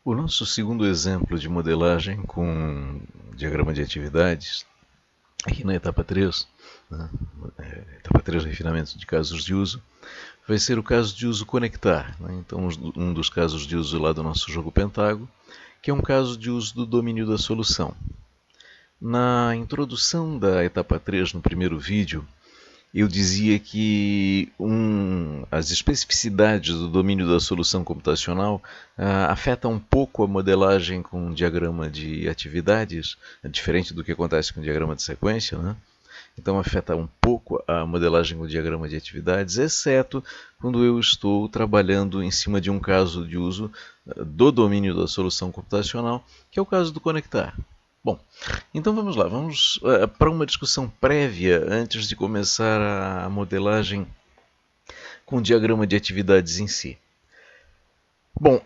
O nosso segundo exemplo de modelagem com diagrama de atividades, aqui na etapa 3, né, etapa 3, refinamento de casos de uso, vai ser o caso de uso conectar. Né? Então, um dos casos de uso lá do nosso jogo Pentágono, que é um caso de uso do domínio da solução. Na introdução da etapa 3, no primeiro vídeo, eu dizia que as especificidades do domínio da solução computacional afetam um pouco a modelagem com diagrama de atividades, diferente do que acontece com diagrama de sequência, né? Então afeta um pouco a modelagem com diagrama de atividades, exceto quando eu estou trabalhando em cima de um caso de uso do domínio da solução computacional, que é o caso do conectar. Bom, então vamos lá, vamos para uma discussão prévia antes de começar a modelagem com o diagrama de atividades em si. Bom,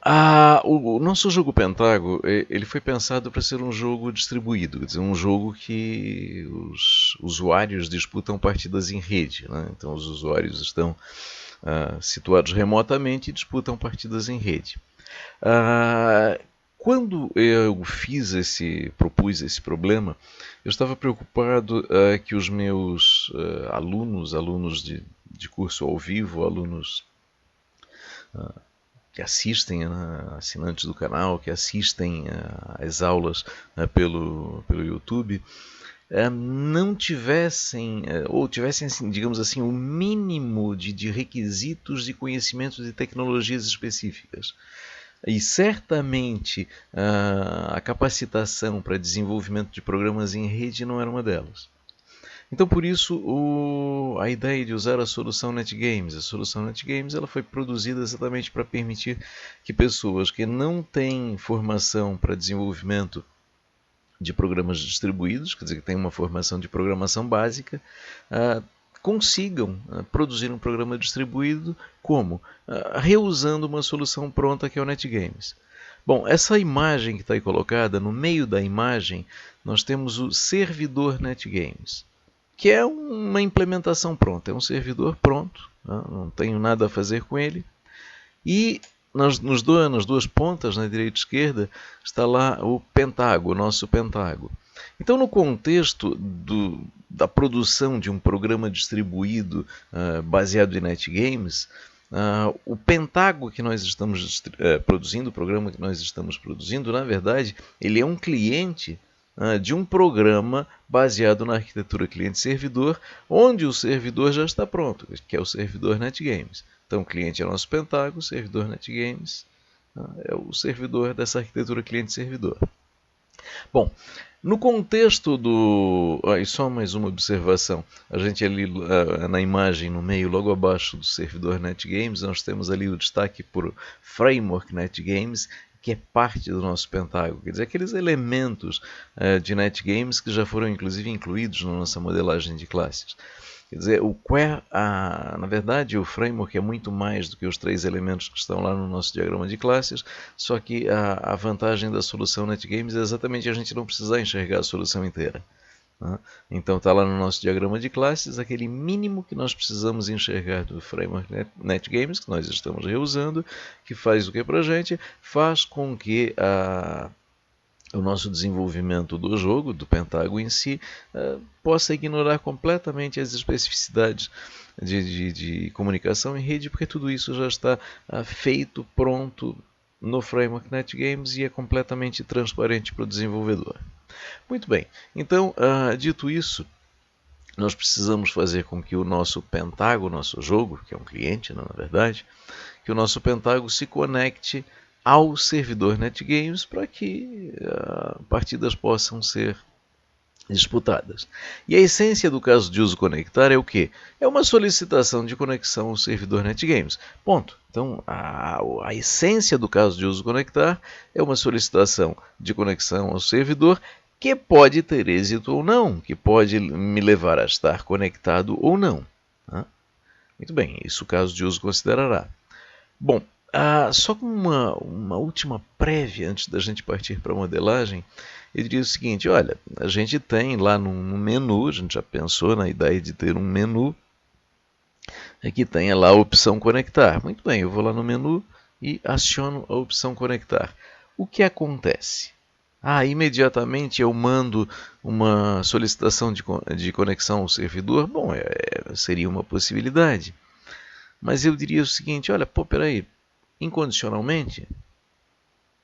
o nosso jogo Pentágono ele foi pensado para ser um jogo distribuído, quer dizer, um jogo que os usuários disputam partidas em rede. Né? Então os usuários estão situados remotamente e disputam partidas em rede. Quando eu propus esse problema, eu estava preocupado que os meus alunos de curso ao vivo, alunos que assistem, assinantes do canal, que assistem às aulas pelo YouTube, não tivessem, ou tivessem, digamos assim, o mínimo de requisitos de conhecimentos de tecnologias específicas. E certamente a capacitação para desenvolvimento de programas em rede não era uma delas. Então, por isso, a ideia de usar a solução NetGames. A solução NetGames ela foi produzida exatamente para permitir que pessoas que não têm formação para desenvolvimento de programas distribuídos, quer dizer, que têm uma formação de programação básica, consigam produzir um programa distribuído como? Reusando uma solução pronta que é o NetGames. Bom, essa imagem que está aí colocada, no meio da imagem, nós temos o servidor NetGames, que é uma implementação pronta, é um servidor pronto, não tenho nada a fazer com ele. E nas duas pontas, na direita e esquerda, está lá o Pentágono, o nosso Pentágono. Então, no contexto da produção de um programa distribuído baseado em NetGames, o Pentágono que nós estamos produzindo, o programa que nós estamos produzindo, na verdade, ele é um cliente de um programa baseado na arquitetura cliente-servidor, onde o servidor já está pronto, que é o servidor NetGames. Então, o cliente é o nosso Pentágono, o servidor NetGames é o servidor dessa arquitetura cliente-servidor. Bom, no contexto e só mais uma observação. A gente ali na imagem, no meio, logo abaixo do servidor NetGames, nós temos ali o destaque por Framework NetGames, que é parte do nosso Pentágono. Quer dizer, aqueles elementos de NetGames que já foram inclusive incluídos na nossa modelagem de classes. Quer dizer, na verdade, o framework é muito mais do que os 3 elementos que estão lá no nosso diagrama de classes, só que a vantagem da solução NetGames é exatamente a gente não precisar enxergar a solução inteira. Então está lá no nosso diagrama de classes aquele mínimo que nós precisamos enxergar do framework NetGames, que nós estamos reusando, que faz o que para a gente? Faz com que o nosso desenvolvimento do jogo, do Pentágono em si, possa ignorar completamente as especificidades de comunicação em rede, porque tudo isso já está feito, pronto no Framework NetGames e é completamente transparente para o desenvolvedor. Muito bem, então, dito isso, nós precisamos fazer com que o nosso Pentágono, nosso jogo, que é um cliente, na verdade, que o nosso Pentágono se conecte ao servidor NetGames para que partidas possam ser disputadas. E a essência do caso de uso conectar é o quê? É uma solicitação de conexão ao servidor NetGames. Ponto. Então, a essência do caso de uso conectar é uma solicitação de conexão ao servidor que pode ter êxito ou não, que pode me levar a estar conectado ou não. Muito bem, isso o caso de uso considerará. Bom, só com uma última prévia antes da gente partir para a modelagem, eu diria o seguinte, olha, a gente tem lá no menu, a gente já pensou na ideia de ter um menu que tenha lá a opção conectar. Muito bem, eu vou lá no menu e aciono a opção conectar. o que acontece? Imediatamente eu mando uma solicitação de conexão ao servidor? Bom, seria uma possibilidade. Mas eu diria o seguinte, olha, peraí, incondicionalmente,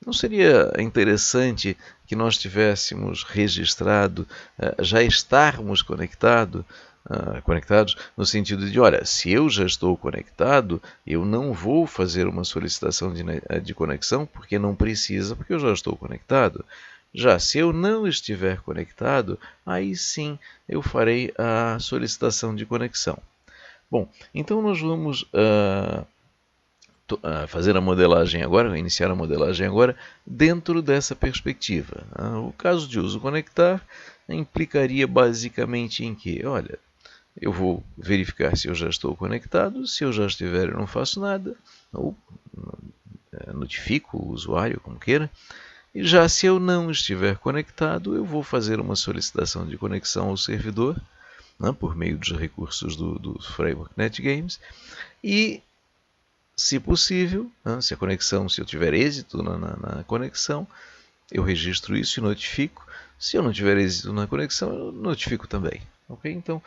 não seria interessante que nós tivéssemos registrado, já estarmos conectados no sentido de, olha, se eu já estou conectado, eu não vou fazer uma solicitação de conexão porque não precisa, porque eu já estou conectado. Já se eu não estiver conectado, aí sim eu farei a solicitação de conexão. Bom, então nós vamos fazer a modelagem agora, iniciar a modelagem agora, dentro dessa perspectiva. O caso de uso conectar implicaria basicamente em que, olha, eu vou verificar se eu já estou conectado, se eu já estiver eu não faço nada, ou notifico o usuário, como queira, e já se eu não estiver conectado, eu vou fazer uma solicitação de conexão ao servidor, por meio dos recursos do Framework NetGames, e se possível, se eu tiver êxito na conexão, eu registro isso e notifico. Se eu não tiver êxito na conexão, eu notifico também. Ok? Então,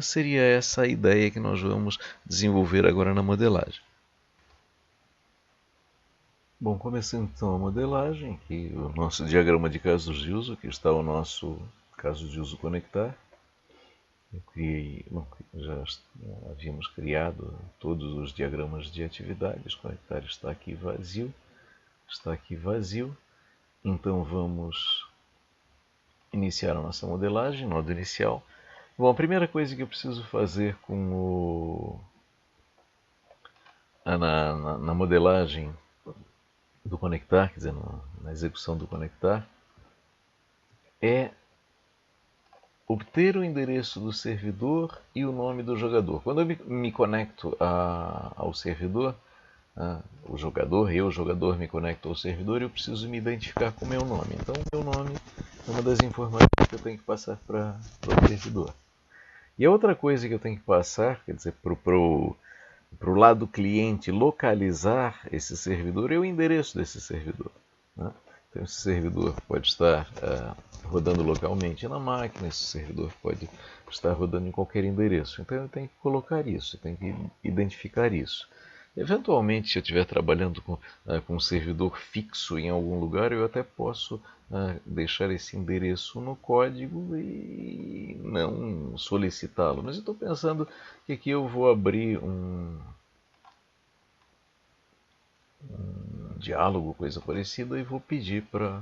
seria essa a ideia que nós vamos desenvolver agora na modelagem. Bom, começando então a modelagem, aqui o nosso diagrama de casos de uso, aqui está o nosso caso de uso conectar. Eu criei, já havíamos criado todos os diagramas de atividades. Conectar está aqui vazio. Então vamos iniciar a nossa modelagem, modo inicial. Bom, a primeira coisa que eu preciso fazer na modelagem do conectar, quer dizer, na execução do conectar, é obter o endereço do servidor e o nome do jogador. Quando eu me conecto ao servidor, o jogador, me conecto ao servidor, eu preciso me identificar com o meu nome. Então, o meu nome é uma das informações que eu tenho que passar para o servidor. E a outra coisa que eu tenho que passar, quer dizer, para o lado cliente localizar esse servidor, é o endereço desse servidor. Então, esse servidor pode estar rodando localmente na máquina, esse servidor pode estar rodando em qualquer endereço. Então, eu tenho que colocar isso, eu tenho que identificar isso. Eventualmente, se eu estiver trabalhando com um servidor fixo em algum lugar, eu até posso deixar esse endereço no código e não solicitá-lo. Mas eu estou pensando que aqui eu vou abrir um diálogo, coisa parecida, e vou pedir para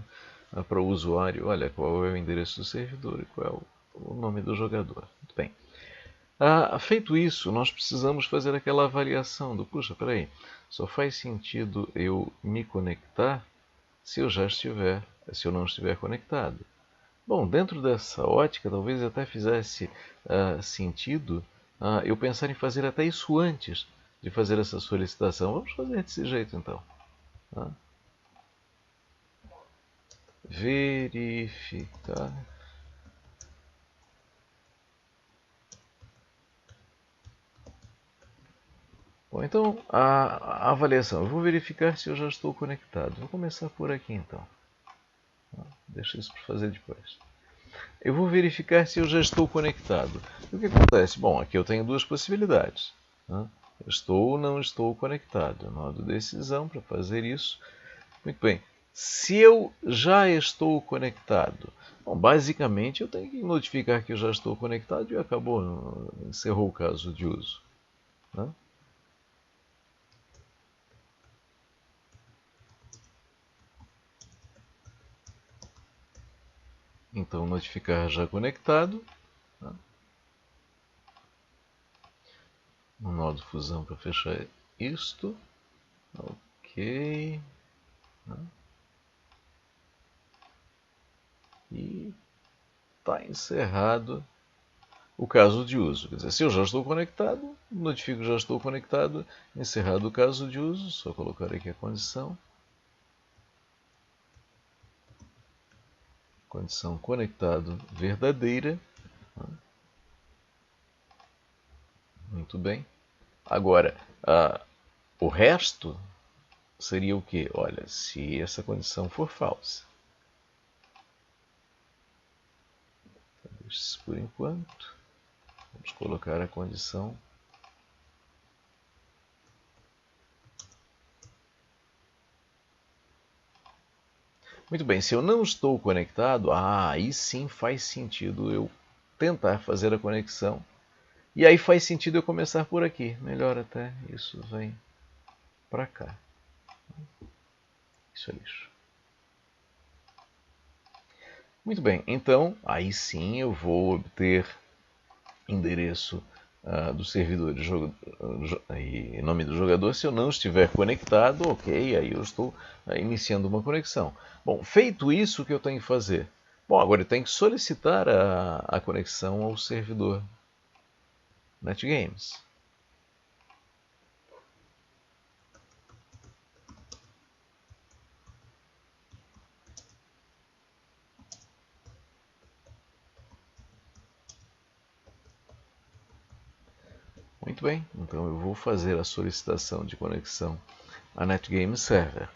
o usuário, olha, qual é o endereço do servidor e qual é o nome do jogador. Muito bem. Feito isso, nós precisamos fazer aquela avaliação do, puxa, peraí, só faz sentido eu me conectar se eu não estiver conectado. Bom, dentro dessa ótica, talvez até fizesse sentido eu pensar em fazer até isso antes de fazer essa solicitação. Vamos fazer desse jeito então. Verificar. Bom, então a avaliação. Eu vou verificar se eu já estou conectado. Vou começar por aqui então. Deixa isso para fazer depois. Eu vou verificar se eu já estou conectado. E o que acontece? Bom, aqui eu tenho duas possibilidades. Estou ou não estou conectado. Nó de decisão para fazer isso. Muito bem. Se eu já estou conectado, bom, basicamente eu tenho que notificar que eu já estou conectado e acabou, encerrou o caso de uso. Então, notificar já conectado. Um nó de fusão para fechar isto. Ok. E está encerrado o caso de uso. Quer dizer, se eu já estou conectado, notifico que já estou conectado, encerrado o caso de uso, só colocar aqui a condição. Condição conectado verdadeira. Muito bem. Agora, o resto seria o que? Olha, se essa condição for falsa, deixe-se por enquanto, vamos colocar a condição muito bem, se eu não estou conectado, aí sim faz sentido eu tentar fazer a conexão. E aí faz sentido eu começar por aqui. Melhor até, isso vem para cá. Isso é lixo. Muito bem, então aí sim eu vou obter endereço do servidor e nome do jogador. Se eu não estiver conectado, ok, aí eu estou iniciando uma conexão. Bom, feito isso, o que eu tenho que fazer? Bom, agora eu tenho que solicitar a conexão ao servidor NetGames. Muito bem, então eu vou fazer a solicitação de conexão a NetGames Server.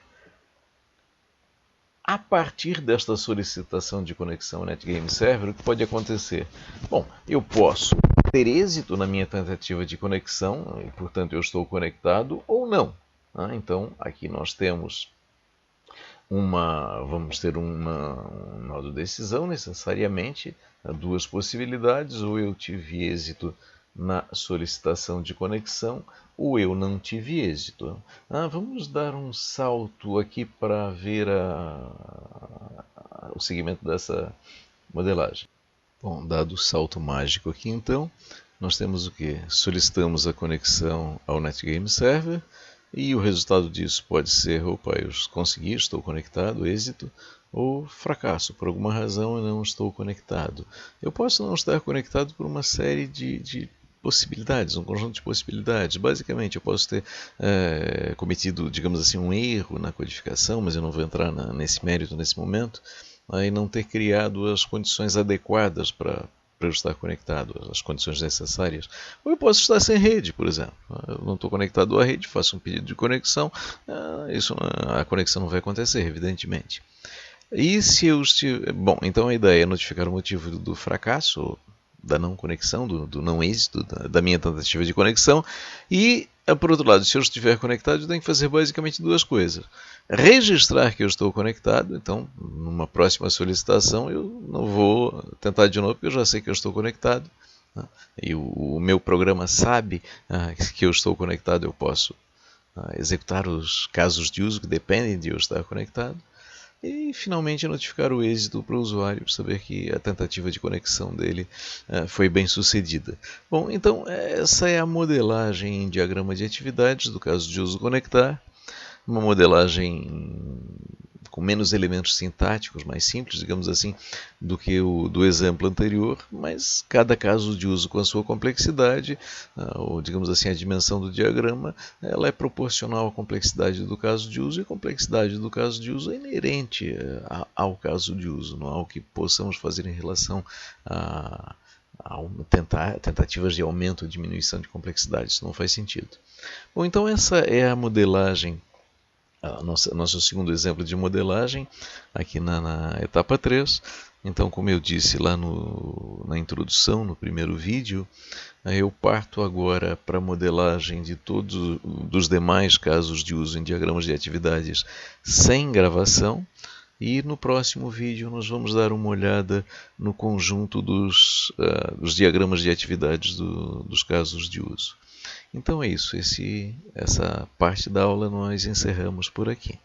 A partir desta solicitação de conexão NetGames Server, o que pode acontecer? Bom, eu posso ter êxito na minha tentativa de conexão, e portanto eu estou conectado, ou não. Então, aqui nós temos vamos ter um nó de decisão necessariamente, duas possibilidades, ou eu tive êxito na solicitação de conexão, ou eu não tive êxito. Vamos dar um salto aqui para ver o segmento dessa modelagem. Bom, dado o salto mágico aqui então, nós temos o que? Solicitamos a conexão ao NetGames Server, e o resultado disso pode ser, opa, eu consegui, estou conectado, êxito, ou fracasso, por alguma razão eu não estou conectado. Eu posso não estar conectado por uma série de possibilidades, um conjunto de possibilidades. Basicamente, eu posso ter cometido, digamos assim, um erro na codificação, mas eu não vou entrar nesse mérito nesse momento, e não ter criado as condições adequadas para eu estar conectado, as condições necessárias. Ou eu posso estar sem rede, por exemplo. Eu não estou conectado à rede, faço um pedido de conexão, a conexão não vai acontecer, evidentemente. E se eu estiver... Bom, então a ideia é notificar o motivo do fracasso, da não conexão, do não êxito, da minha tentativa de conexão. E, por outro lado, se eu estiver conectado, eu tenho que fazer basicamente duas coisas. Registrar que eu estou conectado, então, numa próxima solicitação, eu não vou tentar de novo, porque eu já sei que eu estou conectado. E o meu programa sabe que eu estou conectado, eu posso executar os casos de uso que dependem de eu estar conectado. E finalmente notificar o êxito para o usuário, para saber que a tentativa de conexão dele foi bem sucedida. Bom, então essa é a modelagem em diagrama de atividades do caso de uso conectar. Uma modelagem com menos elementos sintáticos, mais simples, digamos assim, do que o do exemplo anterior, mas cada caso de uso com a sua complexidade, ou digamos assim, a dimensão do diagrama, ela é proporcional à complexidade do caso de uso, e a complexidade do caso de uso é inerente ao caso de uso, não há o que possamos fazer em relação a tentativas de aumento ou diminuição de complexidade, isso não faz sentido. Bom, então essa é a modelagem, nosso segundo exemplo de modelagem, aqui na etapa 3. Então, como eu disse lá na introdução, no primeiro vídeo, eu parto agora para a modelagem de todos os demais casos de uso em diagramas de atividades sem gravação. E no próximo vídeo nós vamos dar uma olhada no conjunto dos diagramas de atividades dos casos de uso. Então é isso, essa parte da aula nós encerramos por aqui.